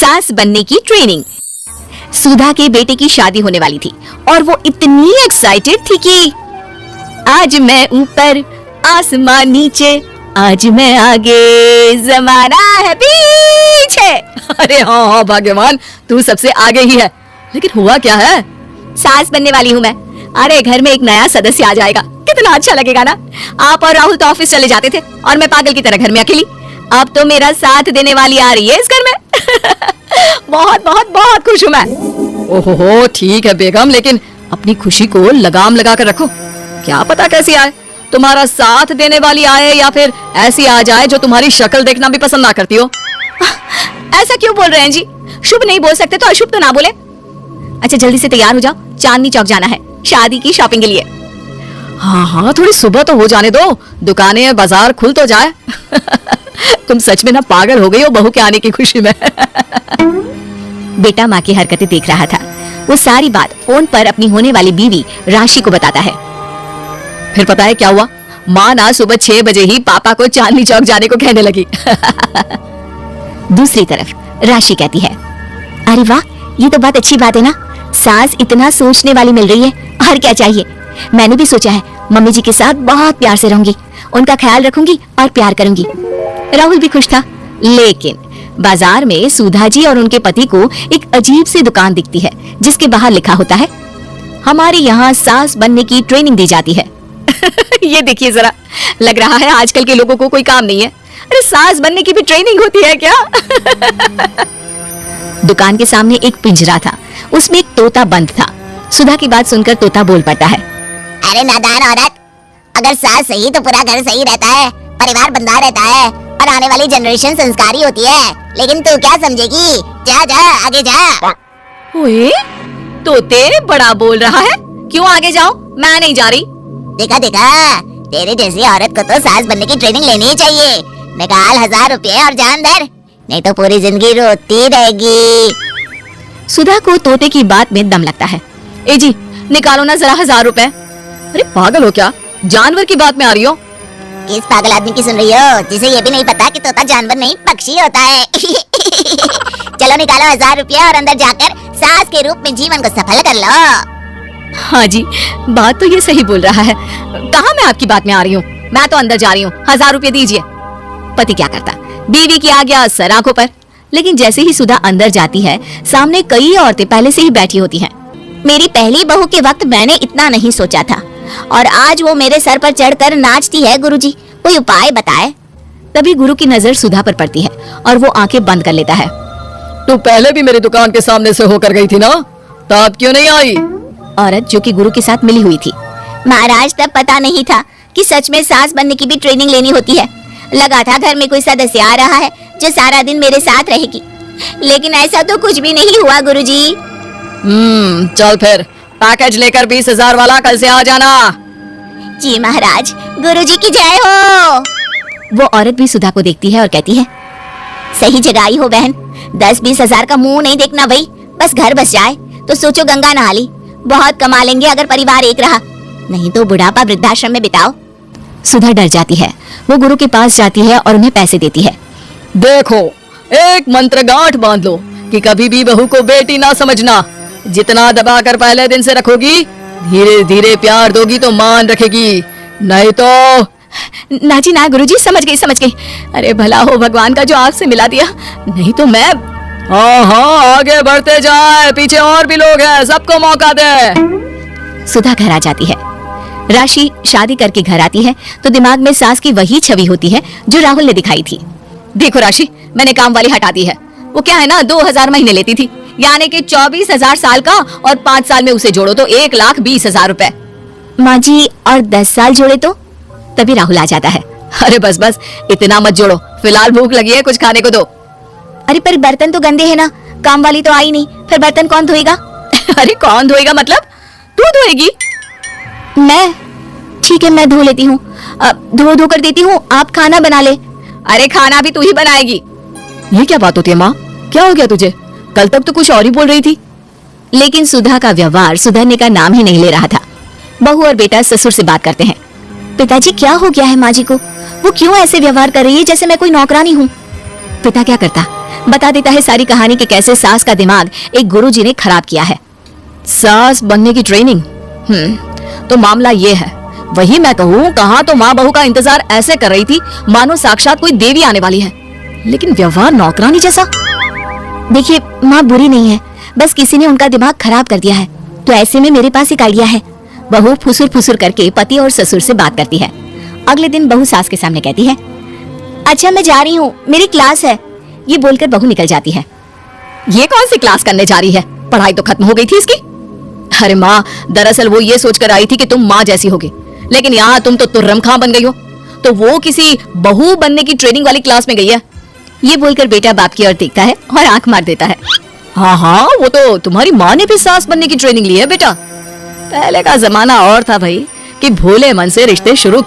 सास बनने की ट्रेनिंग। सुधा के बेटे की शादी होने वाली थी और वो इतनी एक्साइटेड थी कि आज मैं ऊपर आसमान नीचे, आज मैं आगे जमाना है पीछे। अरे हाँ हाँ भाग्यवान, तू सबसे आगे ही है। लेकिन हुआ क्या है? सास बनने वाली हूँ मैं। अरे घर में एक नया सदस्य आ जाएगा, कितना अच्छा लगेगा ना। आप और राहुल तो ऑफिस चले जाते थे और मैं पागल की तरह घर में अकेली। अब तो मेरा साथ देने वाली आ रही है इस घर में। बहुत बहुत बहुत खुश हूँ मैं। ओहो ठीक है बेगम, लेकिन अपनी खुशी को लगाम लगा कर रखो। क्या पता कैसी आए, तुम्हारा साथ देने वाली आए या फिर ऐसी आ जाए जो तुम्हारी शक्ल देखना भी पसंद ना करती हो। ऐसा क्यों बोल रहे हैं जी? शुभ नहीं बोल सकते तो अशुभ तो ना बोले। अच्छा जल्दी से तैयार हो जाओ, चांदनी चौक जाना है शादी की शॉपिंग के लिए। हाँ हाँ थोड़ी सुबह तो हो जाने दो, दुकानें बाजार खुल तो जाए। तुम सच में ना पागल हो गई हो बहू के आने की खुशी में। बेटा माँ की हरकतें देख रहा था। वो सारी बात फोन पर अपनी होने वाली बीवी राशि को बताता है। फिर पता है क्या हुआ? माँ ना सुबह 6 बजे ही पापा को चांदनी चौक जाने को कहने लगी। दूसरी तरफ राशि कहती है, अरे वाह ये तो बहुत अच्छी बात है ना, सास इतना सोचने वाली मिल रही है, और क्या चाहिए। मैंने भी सोचा है मम्मी जी के साथ बहुत प्यार से रहूंगी, उनका ख्याल रखूंगी और प्यार करूंगी। राहुल भी खुश था। लेकिन बाजार में सुधा जी और उनके पति को एक अजीब सी दुकान दिखती है जिसके बाहर लिखा होता है, हमारे यहाँ सास बनने की ट्रेनिंग दी जाती है। ये देखिए जरा, लग रहा है आजकल के लोगों को कोई काम नहीं है। अरे सास बनने की भी ट्रेनिंग होती है क्या? दुकान के सामने एक पिंजरा था, उसमें एक तोता बंद था। सुधा की बात सुनकर तोता बोल पड़ता है, अरे नादान औरत, अगर सास सही तो पूरा घर सही रहता है, परिवार बंधा रहता है और आने वाली जनरेशन संस्कारी होती है। लेकिन तू क्या समझेगी? जा जा आगे जा। ओए, तोते बड़ा बोल रहा है, क्यों आगे जाओ? मैं नहीं जा रही। देखा देखा, तेरे जैसी औरत को तो सास बनने की ट्रेनिंग लेनी ही चाहिए। निकाल 1000 रुपए और जान दर, नहीं तो पूरी जिंदगी रोती रहेगी। सुधा को तोते की बात में दम लगता है। ए जी निकालो ना जरा 1000 रुपए। अरे पागल हो क्या? जानवर की बात में आ रही हो? किस पागल आदमी की सुन रही हो, जिसे ये भी नहीं पता कि तोता जानवर नहीं पक्षी होता है। चलो निकालो 1000 रुपया और अंदर जाकर सास के रूप में जीवन को सफल कर लो। हाँ जी, बात तो ये सही बोल रहा है। कहाँ मैं आपकी बात में आ रही हूँ? मैं तो अंदर जा रही हूँ, 1000 रुपये दीजिए। पति क्या करता, बीवी की आ गया सर आंखों पर। लेकिन जैसे ही सुधा अंदर जाती है, सामने कई औरतें पहले से ही बैठी होती हैं। मेरी पहली बहू के वक्त मैंने इतना नहीं सोचा था, और आज वो मेरे सर पर चढ़कर नाचती है। गुरुजी कोई उपाय बताए। तभी गुरु की नजर सुधा पर पड़ती है और वो आंखें बंद कर लेता है। तू पहले भी मेरी दुकान के सामने से होकर गई थी ना, तब क्यों नहीं आई? औरत जो कि गुरु के साथ मिली हुई थी। महाराज तब पता नहीं था कि सच में सास बनने की भी ट्रेनिंग लेनी होती है। लगा था घर में कोई सदस्य आ रहा है जो सारा दिन मेरे साथ रहेगी, लेकिन ऐसा तो कुछ भी नहीं हुआ गुरुजी। चल फिर पैकेज लेकर 20,000 वाला कल से आ जाना। जी महाराज, गुरुजी की जय हो। वो औरत भी सुधा को देखती है और कहती है, सही जगह आई हो बहन। 10-20 हजार का मुंह नहीं देखना भाई, बस घर बस जाए तो सोचो गंगा नहा ली। बहुत कमा लेंगे अगर परिवार एक रहा, नहीं तो बुढ़ापा वृद्धाश्रम में बिताओ। सुधा डर जाती है। वो गुरु के पास जाती है और उन्हें पैसे देती है। देखो, एक मंत्र गांठ बांध लो कि कभी भी बहू को बेटी ना समझना। जितना दबाकर पहले दिन से रखोगी, धीरे धीरे प्यार दोगी तो मान रखेगी, नहीं तो। ना जी ना गुरुजी, समझ गई। अरे भला हो भगवान का जो आपसे मिला दिया, नहीं तो मैं। हाँ हाँ आगे बढ़ते जाए, पीछे और भी लोग हैं, सबको मौका दे। सुधा घर आ जाती है। राशि शादी करके घर आती है तो दिमाग में सास की वही छवि होती है जो राहुल ने दिखाई थी। देखो राशि, मैंने काम वाली हटा दी है। वो क्या है ना, 2000 महीने लेती थी, यानी कि 24,000 साल का, और 5 साल में उसे जोड़ो तो 1,20,000 रुपए। माँ जी और 10 साल जोड़े तो? तभी राहुल आ जाता है। अरे बस बस इतना मत जोड़ो, फिलहाल भूख लगी है, कुछ खाने को दो। अरे पर बर्तन तो गंदे है ना, काम वाली तो आई नहीं, फिर बर्तन कौन धोएगा? अरे कौन धोएगा मतलब? तू धोएगी? मैं? ठीक है मैं धो लेती हूँ, धो कर देती हूँ, आप खाना बना ले। अरे खाना भी तू ही बनाएगी? ये क्या बात होती है माँ, क्या हो गया तुझे? कल तक तो कुछ और ही बोल रही थी। लेकिन सुधा का व्यवहार सुधरने का नाम ही नहीं ले रहा था। बहू और बेटा ससुर से बात करते हैं। पिताजी क्या हो गया है माँ जी को? वो क्यों ऐसे व्यवहार कर रही है जैसे मैं कोई नौकरानी हूँ? पिता क्या करता, बता देता है सारी कहानी कि कैसे सास का दिमाग एक गुरुजी ने खराब किया है। सास बनने की ट्रेनिंग। तो मामला ये है, वही मैं कहूँ, कहाँ तो माँ बहू का इंतजार ऐसे कर रही थी मानो साक्षात कोई देवी आने वाली है, लेकिन व्यवहार नौकरानी जैसा। देखिए माँ बुरी नहीं है, बस किसी ने उनका दिमाग खराब कर दिया है। तो ऐसे में मेरे पास एक आइडिया है। बहू फुसुर फुसुर करके पति और ससुर से बात करती है। अगले दिन बहू सास के सामने कहती है, अच्छा मैं जा रही हूँ, मेरी क्लास है। ये बोलकर बहू निकल जाती है। ये कौन सी क्लास करने जा रही है? पढ़ाई तो खत्म हो गई थी इसकी। अरे माँ, दरअसल वो ये सोचकर आई थी कि तुम माँ जैसी होगी, लेकिन यहाँ तुम तो तुर्रम खां बन गई हो। तो वो किसी बहू बनने की ट्रेनिंग वाली क्लास में गई है। ये बोलकर बेटा बाप की ओर देखता है और आंख मार देता है। हाँ, वो तो तुम्हारी माँ ने भी सास बनने की ट्रेनिंग ली है बेटा। पहले का जमाना और था भाई, कि भोले मन से रिश्ते शुरू